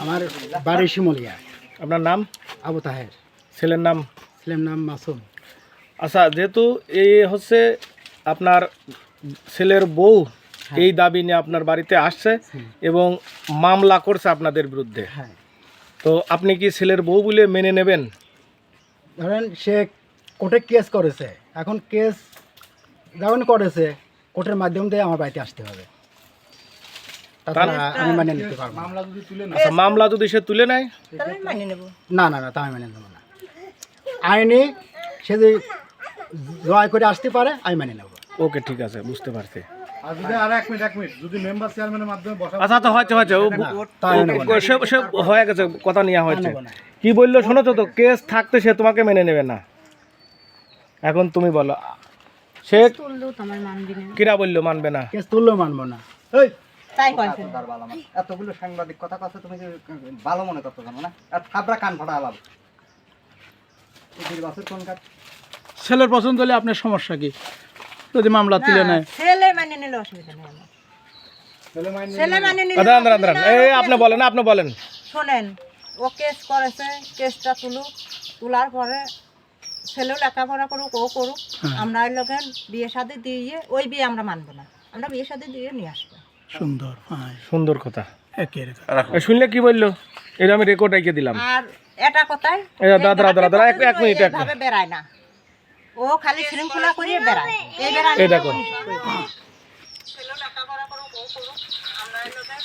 আমার বাড়ি শিমলিয়া। আপনার নাম? আবু তাহের। ছেলের নাম? ছেলের নাম মাসুম। আচ্ছা, যেহেতু এই হচ্ছে আপনার ছেলের বউ এই দাবি নিয়ে আপনার বাড়িতে আসছে এবং মামলা করছে আপনাদের বিরুদ্ধে, হ্যাঁ, তো আপনি কি ছেলের বউ বলে মেনে নেবেন? ধরেন সে কোর্টে কেস করেছে, এখন কেস যখন করেছে কোর্টের মাধ্যম দিয়ে আমার বাড়িতে আসতে হবে, তাছাড়া আমি মানে নিতে পারবো না। আচ্ছা, মামলা যদি সে তুলে নেয়? না না না, তা আমি মেনে নেবো না। আইনি সে যদি জয় করে আসতে পারে আমি মেনে নেবো। ওকে, ঠিক আছে, বুঝতে পারছি। যদি মেম্বার চেয়ারম্যানের মাধ্যমে বসা আচ্ছা আচ্ছা, হয়েছে হয়েছে, তাই নেবো না। সে হয়ে গেছে, কথা নেওয়া হয়েছে। নেবো না। কি বললো শোনো তো, কেস থাকতে সে তোমাকে মেনে নেবে না। এখন তুমি বলো, সে কিরা বললো মানবে না? কেস তুললেও মানবো না। এই এতগুলো সাংবাদিক কথা কথা তুমি যে ভালো মনে করতে জানো না, আর থাবরা কান ফাটা আলাদা কোন কাজ। ছেলের পছন্দ হলে আপনার সমস্যা কি যদি মামলা তুলে নেয়? ছেলে মানে নিলে অসুবিধা নেই আমার। ছেলে মানে নিলে দাঁড়ান দাঁড়ান দাঁড়ান, এই আপনি বলেন, আপনি বলেন। শোনেন, ও কেস করেছে, কেসটা তোলার পরে ছেলেও লেখাপড়া করুক, ও করুক, আমরা ওই লোকের বিয়ে শাদী দিয়ে ওই বিয়ে আমরা মানবো না, আমরা বিয়ে শাদী দিয়ে নিয়ে আসবো। সুন্দর, সুন্দর কথা। একের শুনলে কি বললো? এটা আমি রেকর্ড রেখে দিলাম। আর এটা কোথায় দাদা এক মিনিট, ভাবে বেড়ায় না, ও খালি শৃঙ্খলা করিয়ে বেড়ায়। এই বেড়ায় এই দেখো, ছেলেও লেখাপড়া করুক, ও করুক, আমরা ওই লোকের